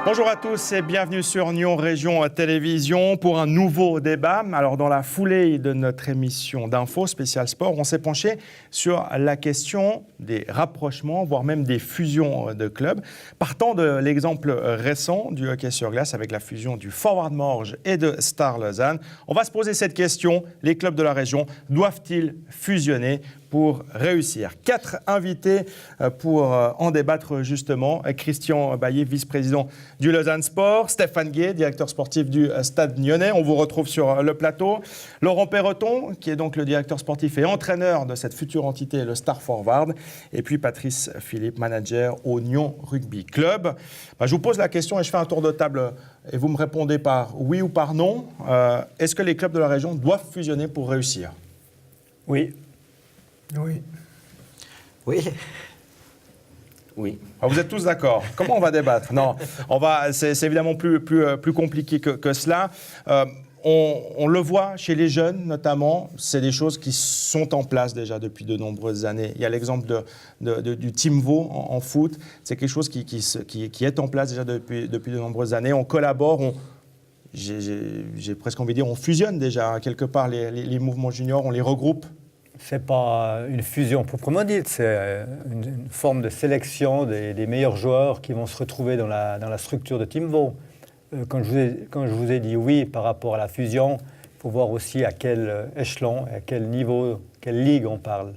Bonjour à tous et bienvenue sur Nyon Région Télévision pour un nouveau débat. Alors dans la foulée de notre émission d'info spécial sport, on s'est penché sur la question des rapprochements, voire même des fusions de clubs. Partant de l'exemple récent du hockey sur glace avec la fusion du Forward Morges et de Star Lausanne, on va se poser cette question. Les clubs de la région doivent-ils fusionner pour réussir? 4 invités pour en débattre justement. Christian Bailly, vice-président du Lausanne Sport. Stéphane Gué, directeur sportif du Stade Nyonnais. On vous retrouve sur le plateau. Laurent Perroton, qui est donc le directeur sportif et entraîneur de cette future entité, le Star Forward. Et puis Patrice Philippe, manager au Nyon Rugby Club. Je vous pose la question et je fais un tour de table et vous me répondez par oui ou par non. Est-ce que les clubs de la région doivent fusionner pour réussir? Oui. Oui. Oui. Oui. Vous êtes tous d'accord. Comment on va débattre? Non, c'est évidemment plus compliqué que cela. On le voit chez les jeunes notamment, c'est des choses qui sont en place déjà depuis de nombreuses années. Il y a l'exemple du Team Vaud en foot, c'est quelque chose qui est en place déjà depuis de nombreuses années. On collabore, j'ai presque envie de dire, on fusionne déjà quelque part les mouvements juniors, on les regroupe. Ce n'est pas une fusion proprement dite, c'est une forme de sélection des meilleurs joueurs qui vont se retrouver dans la structure de Team Vaud. Quand je vous ai dit oui par rapport à la fusion, il faut voir aussi à quel échelon, à quel niveau, quelle ligue on parle.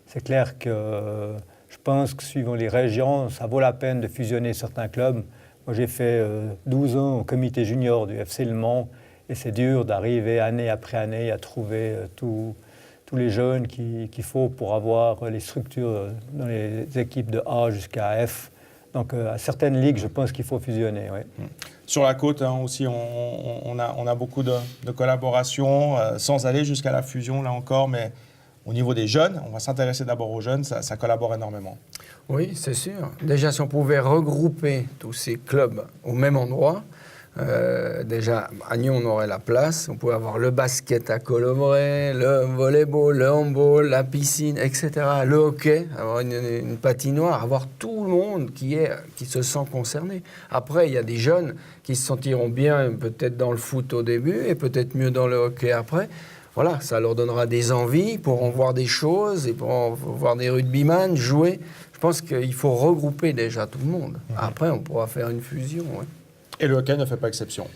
C'est clair que je pense que suivant les régions, ça vaut la peine de fusionner certains clubs. Moi j'ai fait 12 ans au comité junior du FC Le Mans et c'est dur d'arriver année après année à trouver tous les jeunes qu'il faut pour avoir les structures dans les équipes de A jusqu'à F. Donc à certaines ligues, je pense qu'il faut fusionner. Oui. Sur la côte aussi, on a beaucoup de collaborations, sans aller jusqu'à la fusion là encore, mais au niveau des jeunes, on va s'intéresser d'abord aux jeunes, ça collabore énormément. Oui, c'est sûr. Déjà, si on pouvait regrouper tous ces clubs au même endroit, déjà, à Nyon, on aurait la place. On pourrait avoir le basket à Colombray, le volleyball, le handball, la piscine, etc. Le hockey, avoir une patinoire, avoir tout le monde qui se sent concerné. Après, il y a des jeunes qui se sentiront bien peut-être dans le foot au début et peut-être mieux dans le hockey après. Voilà, ça leur donnera des envies, pourront voir des choses et pourront voir des rugbyman jouer. Je pense qu'il faut regrouper déjà tout le monde. Après, on pourra faire une fusion, ouais. Et le hockey ne fait pas exception.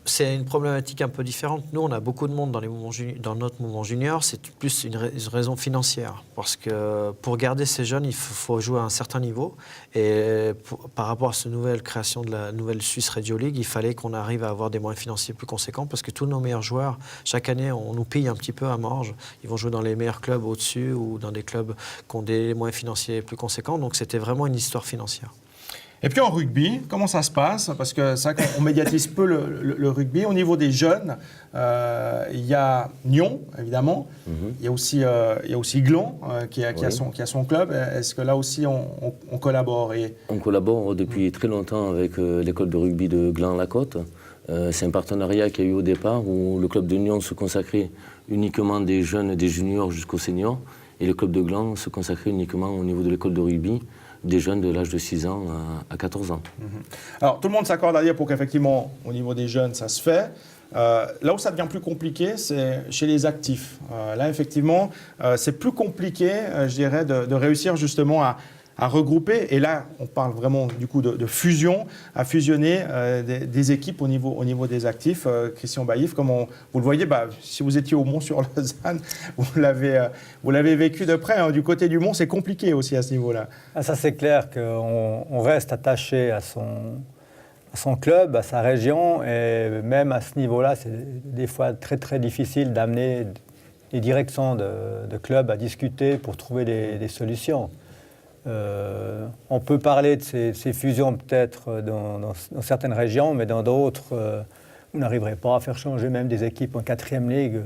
C'est une problématique un peu différente. Nous, on a beaucoup de monde dans notre mouvement junior. C'est plus une raison financière. Parce que pour garder ces jeunes, il faut jouer à un certain niveau. Et par rapport à cette nouvelle création de la nouvelle Swiss Radio League, il fallait qu'on arrive à avoir des moyens financiers plus conséquents. Parce que tous nos meilleurs joueurs, chaque année, on nous pille un petit peu à Morges. Ils vont jouer dans les meilleurs clubs au-dessus ou dans des clubs qui ont des moyens financiers plus conséquents. Donc c'était vraiment une histoire financière. Et puis en rugby, comment ça se passe? Parce que c'est vrai qu'on médiatise peu le rugby. Au niveau des jeunes, il y a Nyon, évidemment. Il y a aussi Gland qui a son club. Est-ce que là aussi on collabore On collabore depuis très longtemps avec l'école de rugby de Gland-la-Côte. C'est un partenariat qu'il y a eu au départ où le club de Nyon se consacrait uniquement des jeunes, des juniors jusqu'aux seniors. Et le club de Gland se consacrait uniquement au niveau de l'école de rugby des jeunes de l'âge de 6 ans à 14 ans. Alors, tout le monde s'accorde à dire pour qu'effectivement, au niveau des jeunes, ça se fait. Là où ça devient plus compliqué, c'est chez les actifs. Là, effectivement, c'est plus compliqué, je dirais, de réussir justement à regrouper. Et là, on parle vraiment du coup de fusion, à fusionner des équipes au niveau des actifs. Christian Bailly, comment vous le voyez, si vous étiez au Mont-sur-Lausanne, vous l'avez vécu de près. Hein. Du côté du Mont, c'est compliqué aussi à ce niveau-là. Ça, c'est clair qu'on reste attaché à son club, à sa région. Et même à ce niveau-là, c'est des fois très, très difficile d'amener les directions de clubs à discuter pour trouver des solutions. On peut parler de ces fusions peut-être dans certaines régions, mais dans d'autres, vous n'arriverez pas à faire changer même des équipes en 4e ligue.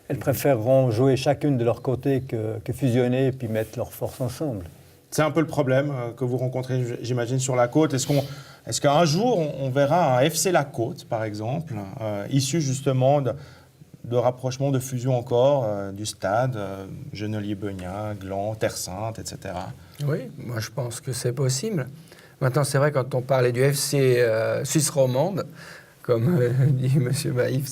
Elles préféreront jouer chacune de leur côté que fusionner et puis mettre leurs forces ensemble. C'est un peu le problème que vous rencontrez, j'imagine, sur la côte. Est-ce qu'un jour, on verra un FC La Côte, par exemple, issu justement de rapprochement, de fusion encore du stade, Genolier-Beugnin, Gland, Terre Sainte, etc. Oui, moi je pense que c'est possible. Maintenant, c'est vrai, quand on parlait du FC Suisse romande, comme dit M. Baïf,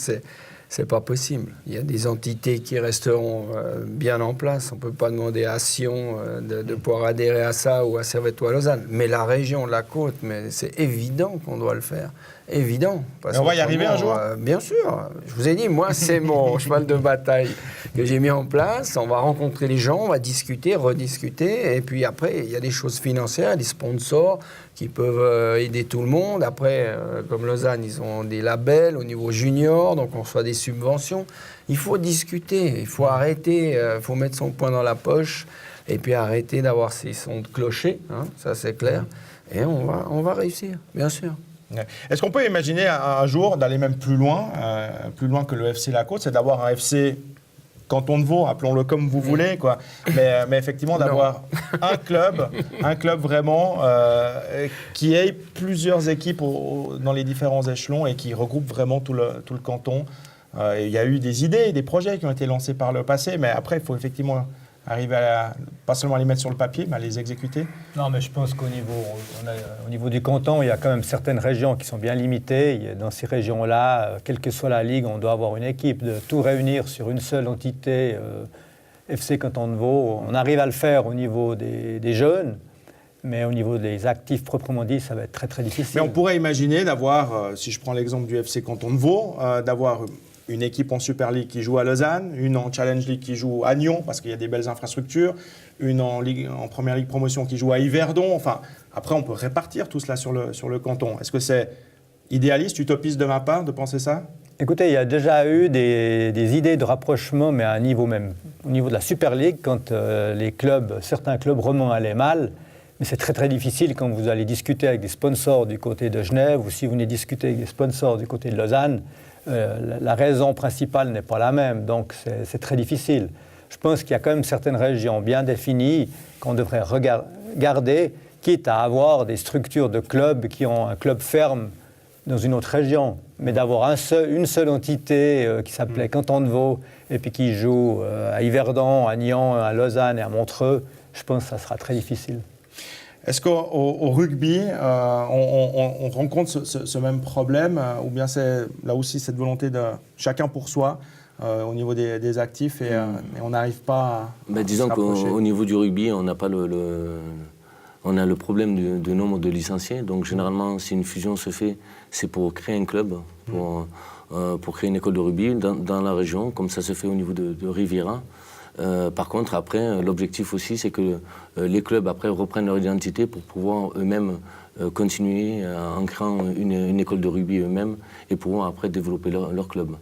c'est pas possible. Il y a des entités qui resteront bien en place. On ne peut pas demander à Sion de pouvoir adhérer à ça ou à Servette-Lausanne Lausanne. Mais la région, la côte, mais c'est évident qu'on doit le faire. Évident. Et on va y arriver un jour bien sûr. Je vous ai dit, moi, c'est mon cheval de bataille que j'ai mis en place. On va rencontrer les gens, on va discuter, rediscuter. Et puis après, il y a des choses financières, des sponsors qui peuvent aider tout le monde. Après, comme Lausanne, ils ont des labels au niveau junior, donc on reçoit des subventions. Il faut discuter, il faut arrêter, il faut mettre son poing dans la poche et puis arrêter d'avoir ces sons de clocher, hein, ça c'est clair. Et on va réussir, bien sûr. Est-ce qu'on peut imaginer un jour d'aller même plus loin que le FC La Côte, c'est d'avoir un FC Canton de Vaud, appelons-le comme vous voulez, quoi. Mais effectivement d'avoir un club vraiment qui ait plusieurs équipes dans les différents échelons et qui regroupe vraiment tout le canton. Il y a eu des idées, des projets qui ont été lancés par le passé, mais après il faut effectivement arriver pas seulement à les mettre sur le papier, mais à les exécuter. Non, mais je pense qu'au niveau du canton, il y a quand même certaines régions qui sont bien limitées. Dans ces régions-là, quelle que soit la ligue, on doit avoir une équipe. De tout réunir sur une seule entité, FC Canton de Vaud, on arrive à le faire au niveau des jeunes, mais au niveau des actifs proprement dit, ça va être très très difficile. Mais on pourrait imaginer d'avoir, si je prends l'exemple du FC Canton de Vaud, d'avoir une équipe en Super League qui joue à Lausanne, une en Challenge League qui joue à Nyon, parce qu'il y a des belles infrastructures, une en Première Ligue Promotion qui joue à Yverdon. Enfin, après, on peut répartir tout cela sur le canton. Est-ce que c'est idéaliste, utopiste de ma part de penser ça ? Écoutez, il y a déjà eu des idées de rapprochement, mais à un niveau même, au niveau de la Super League, quand certains clubs romans allaient mal. Mais c'est très très difficile quand vous allez discuter avec des sponsors du côté de Genève ou si vous venez discuter avec des sponsors du côté de Lausanne. La raison principale n'est pas la même, donc c'est très difficile. Je pense qu'il y a quand même certaines régions bien définies qu'on devrait regarder, quitte à avoir des structures de clubs qui ont un club ferme dans une autre région, mais d'avoir une seule entité qui s'appelait Canton de Vaud et puis qui joue à Yverdon, à Nyon, à Lausanne et à Montreux, je pense que ça sera très difficile. Est-ce qu'au rugby, on rencontre ce même problème ou bien c'est là aussi cette volonté de chacun pour soi au niveau des actifs et on n'arrive pas à disons se rapprocher. qu'au niveau du rugby, on n'a pas on a le problème du nombre de licenciés. Donc généralement, si une fusion se fait, c'est pour créer un club, pour créer une école de rugby dans la région, comme ça se fait au niveau de Riviera. Par contre, après, l'objectif aussi, c'est que les clubs, après, reprennent leur identité pour pouvoir eux-mêmes continuer en créant une école de rugby eux-mêmes et pouvoir après développer leur club.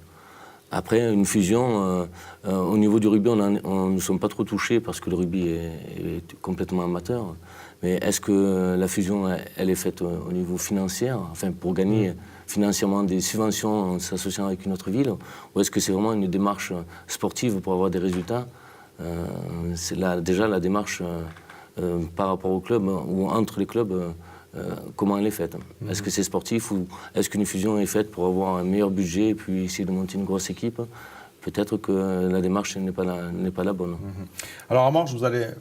Après, une fusion, au niveau du rugby, on ne sommes pas trop touchés parce que le rugby est complètement amateur. Mais est-ce que la fusion, elle est faite au niveau financier, enfin pour gagner financièrement des subventions en s'associant avec une autre ville, ou est-ce que c'est vraiment une démarche sportive pour avoir des résultats? C'est déjà la démarche par rapport au club ou entre les clubs, comment elle est faite. Est-ce que c'est sportif ou est-ce qu'une fusion est faite pour avoir un meilleur budget et puis essayer de monter une grosse équipe? Peut-être que la démarche n'est pas la bonne. Alors Amor,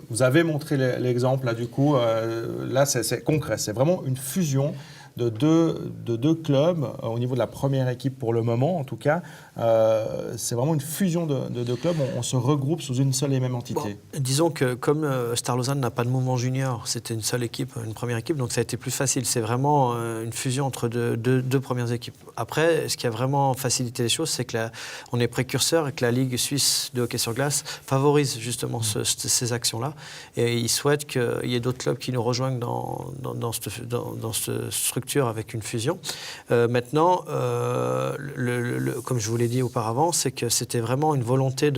vous avez montré l'exemple là du coup. Là c'est concret, c'est vraiment une fusion de deux clubs au niveau de la première équipe pour le moment en tout cas. C'est vraiment une fusion de deux clubs, on se regroupe sous une seule et même entité. Bon, disons que comme Star Lausanne n'a pas de mouvement junior, c'était une seule équipe, une première équipe, donc ça a été plus facile. C'est vraiment une fusion entre deux premières équipes. Après, ce qui a vraiment facilité les choses, c'est qu'on est précurseur et que la Ligue suisse de hockey sur glace favorise justement ces actions-là. Et ils souhaitent qu'il y ait d'autres clubs qui nous rejoignent dans cette structure avec une fusion. Maintenant, comme je vous l'ai dit auparavant, c'est que c'était vraiment une volonté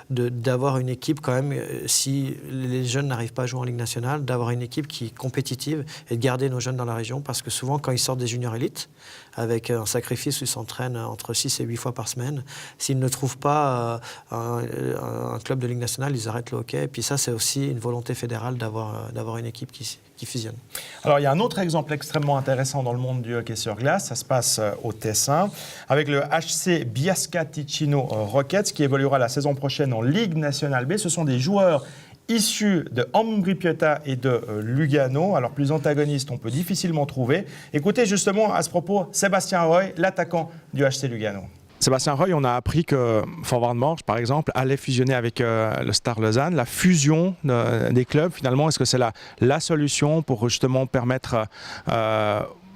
d'avoir une équipe quand même, si les jeunes n'arrivent pas à jouer en Ligue nationale, d'avoir une équipe qui est compétitive et de garder nos jeunes dans la région, parce que souvent quand ils sortent des juniors élites, avec un sacrifice où ils s'entraînent entre 6 et 8 fois par semaine, s'ils ne trouvent pas un club de Ligue nationale, ils arrêtent le hockey. Et puis ça, c'est aussi une volonté fédérale d'avoir une équipe qui fusionne. Alors, il y a un autre exemple extrêmement intéressant dans le monde du hockey sur glace. Ça se passe au Tessin, avec le HC Biasca Ticino Rockets, qui évoluera la saison prochaine en Ligue nationale B. Ce sont des joueurs issus de Ambri Piotta et de Lugano. Alors plus antagonistes, on peut difficilement trouver. Écoutez justement à ce propos Sébastien Roy, l'attaquant du HC Lugano. Sébastien Roy, on a appris que Forward Morges, par exemple, allait fusionner avec le Star Lausanne. La fusion des clubs, finalement, est-ce que c'est la solution pour justement permettre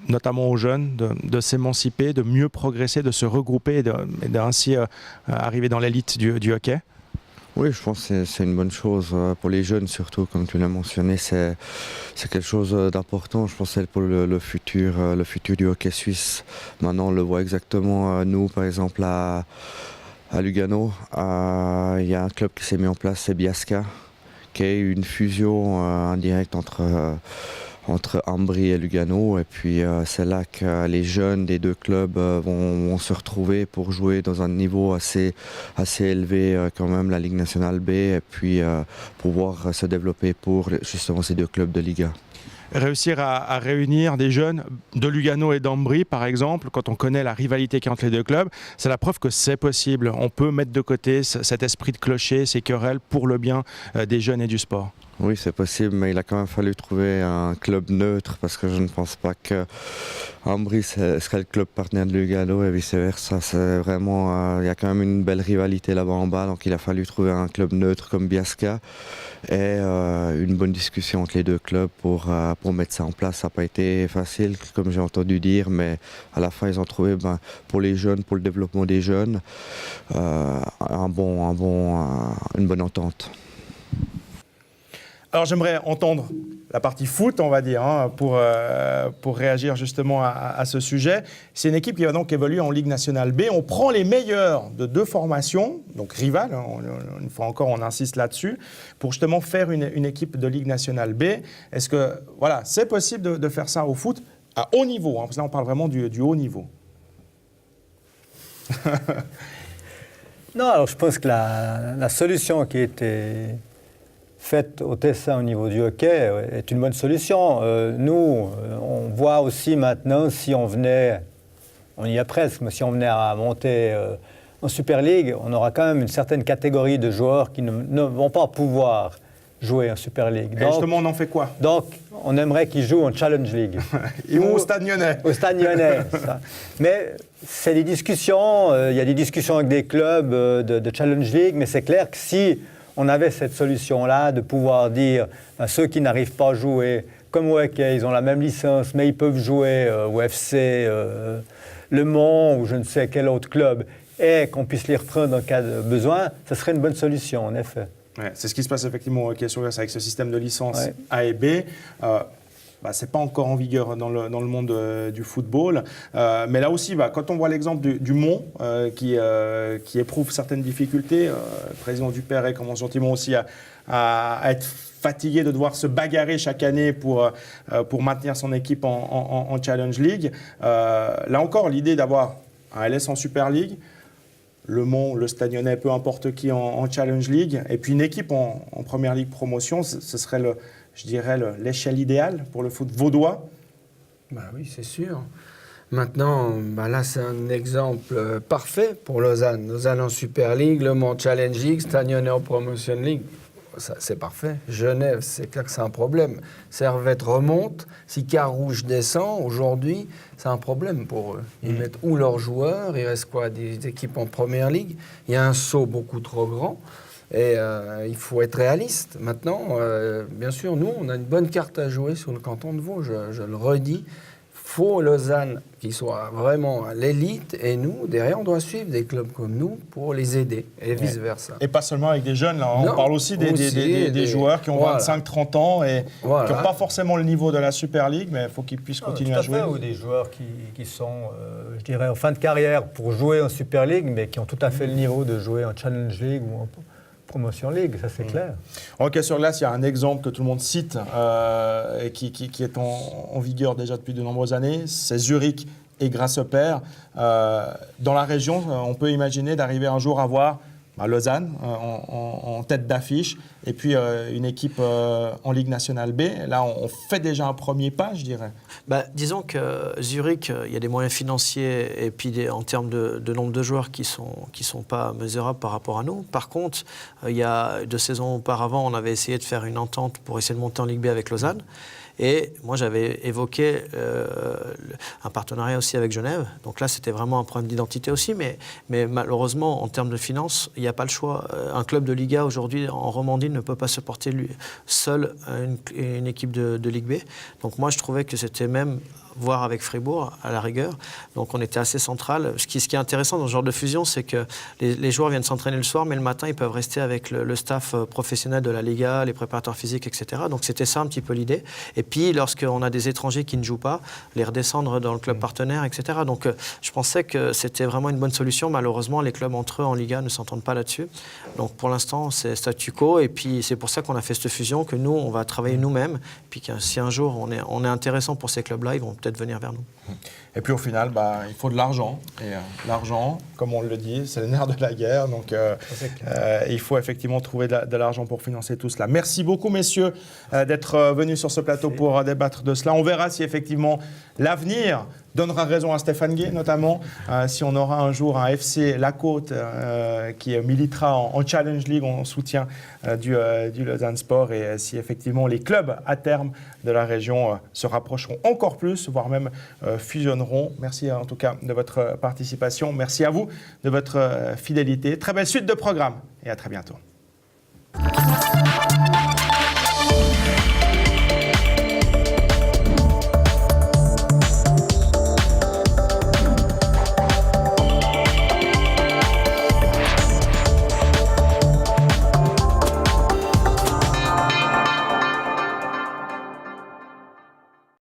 notamment aux jeunes de s'émanciper, de mieux progresser, de se regrouper et d'ainsi arriver dans l'élite du hockey? Oui, je pense que c'est une bonne chose pour les jeunes, surtout comme tu l'as mentionné, c'est quelque chose d'important. Je pense que c'est pour le futur du hockey suisse. Maintenant, on le voit exactement, nous par exemple à Lugano, il y a un club qui s'est mis en place, c'est Biasca, qui est une fusion indirecte entre Ambri et Lugano, et puis c'est là que les jeunes des deux clubs vont se retrouver pour jouer dans un niveau assez élevé quand même, la Ligue nationale B, et puis pouvoir se développer pour justement ces deux clubs de Liga. Réussir à réunir des jeunes de Lugano et d'Ambri, par exemple, quand on connaît la rivalité qu'il y a entre les deux clubs, c'est la preuve que c'est possible. On peut mettre de côté cet esprit de clocher, ces querelles pour le bien des jeunes et du sport. Oui, c'est possible, mais il a quand même fallu trouver un club neutre parce que je ne pense pas que Ambri serait le club partenaire de Lugano et vice-versa. C'est vraiment, il y a quand même une belle rivalité là-bas en bas, donc il a fallu trouver un club neutre comme Biasca et une bonne discussion entre les deux clubs pour mettre ça en place. Ça n'a pas été facile, comme j'ai entendu dire, mais à la fin, ils ont trouvé pour les jeunes, pour le développement des jeunes, une bonne entente. Alors j'aimerais entendre la partie foot, on va dire, pour réagir justement à ce sujet. C'est une équipe qui va donc évoluer en Ligue nationale B. On prend les meilleurs de deux formations, donc rivales, une fois encore on insiste là-dessus, pour justement faire une équipe de Ligue nationale B. Est-ce que voilà, c'est possible de faire ça au foot à haut niveau, parce que là on parle vraiment du haut niveau. Non, alors je pense que la solution qui était faite au Tessin au niveau du hockey est une bonne solution. Nous, on voit aussi maintenant, si on venait, on y est presque, mais si on venait à monter en Super League, on aura quand même une certaine catégorie de joueurs qui ne vont pas pouvoir jouer en Super League. Et justement, on en fait quoi? Donc, on aimerait qu'ils jouent en Challenge League. Ils vont au Stade Lyonnais. Au Stade Lyonnais, ça. Mais c'est des discussions, il y a des discussions avec des clubs de Challenge League, mais c'est clair que si on avait cette solution-là de pouvoir dire à ceux qui n'arrivent pas à jouer, comme au hockey, ils ont la même licence, mais ils peuvent jouer au FC Le Mans ou je ne sais quel autre club, et qu'on puisse les reprendre en cas de besoin, ce serait une bonne solution, en effet. Ouais, c'est ce qui se passe effectivement au hockey sur glace avec ce système de licence A et B. Ce n'est pas encore en vigueur dans le monde du football. Mais là aussi, quand on voit l'exemple du Mont qui éprouve certaines difficultés, le président Dupéret commence gentiment aussi à être fatigué de devoir se bagarrer chaque année pour maintenir son équipe en Challenge League. Là encore, l'idée d'avoir un LS en Super League, le Mont, le Stade Lyonnais, peu importe qui en Challenge League, et puis une équipe en Première Ligue Promotion, ce serait l'échelle idéale pour le foot vaudois. Oui, c'est sûr. Maintenant, là, c'est un exemple parfait pour Lausanne. Lausanne en Super League, Le Mans Challenge League, Stade Lyonnais en Promotion League. Ça, c'est parfait. Genève, c'est clair que c'est un problème. Servette remonte. Si Carouge descend, aujourd'hui, c'est un problème pour eux. Ils mettent où leurs joueurs? Il reste quoi? Des équipes en Première Ligue. Il y a un saut beaucoup trop grand. Et il faut être réaliste. Maintenant, bien sûr, nous, on a une bonne carte à jouer sur le canton de Vaud, je le redis. Il faut Lausanne qui soit vraiment à l'élite, et nous, derrière, on doit suivre des clubs comme nous pour les aider, et vice-versa. Et pas seulement avec des jeunes, là, on parle aussi des joueurs qui ont 25-30 ans et qui n'ont pas forcément le niveau de la Super League, mais il faut qu'ils puissent continuer à jouer. Ou des joueurs qui sont, je dirais, en fin de carrière pour jouer en Super League, mais qui ont tout à fait le niveau de jouer en Challenge League ou en Promotion League, ça c'est clair. En hockey sur glace, il y a un exemple que tout le monde cite et qui est en vigueur déjà depuis de nombreuses années, c'est Zurich et Grasshopper. Dans la région, on peut imaginer d'arriver un jour à voir Lausanne en tête d'affiche, et puis une équipe en Ligue nationale B. Là, on fait déjà un premier pas, je dirais. Disons que Zurich, il y a des moyens financiers et puis en termes de nombre de joueurs qui sont pas mesurables par rapport à nous. Par contre, il y a 2 saisons auparavant, on avait essayé de faire une entente pour essayer de monter en Ligue B avec Lausanne. Et moi, j'avais évoqué un partenariat aussi avec Genève. Donc là, c'était vraiment un problème d'identité aussi. Mais malheureusement, en termes de finances, il n'y a pas le choix. Un club de Liga, aujourd'hui, en Romandie, ne peut pas supporter seul une équipe de Ligue B. Donc moi, je trouvais que c'était même voire avec Fribourg, à la rigueur. Donc on était assez central. Ce qui est intéressant dans ce genre de fusion, c'est que les joueurs viennent s'entraîner le soir, mais le matin, ils peuvent rester avec le staff professionnel de la Liga, les préparateurs physiques, etc. Donc c'était ça un petit peu l'idée. Et puis, lorsqu'on a des étrangers qui ne jouent pas, les redescendre dans le club partenaire, etc. Donc je pensais que c'était vraiment une bonne solution. Malheureusement, les clubs entre eux en Liga ne s'entendent pas là-dessus. Donc pour l'instant, c'est statu quo. Et puis c'est pour ça qu'on a fait cette fusion, que nous, on va travailler nous-mêmes. Puis que si un jour on est intéressant pour ces clubs-là, ils vont peut-être venir vers nous. Et puis au final, il faut de l'argent. Et l'argent, comme on le dit, c'est le nerf de la guerre. Donc il faut effectivement trouver de l'argent pour financer tout cela. Merci beaucoup, messieurs, d'être venus sur ce plateau pour débattre de cela. On verra si effectivement l'avenir donnera raison à Stéphane Guay, notamment, si on aura un jour un FC La Côte qui militera en Challenge League en soutien du Lausanne Sport, et si effectivement les clubs à terme de la région se rapprocheront encore plus, voire même fusionneront. Merci en tout cas de votre participation. Merci à vous de votre fidélité. Très belle suite de programme et à très bientôt.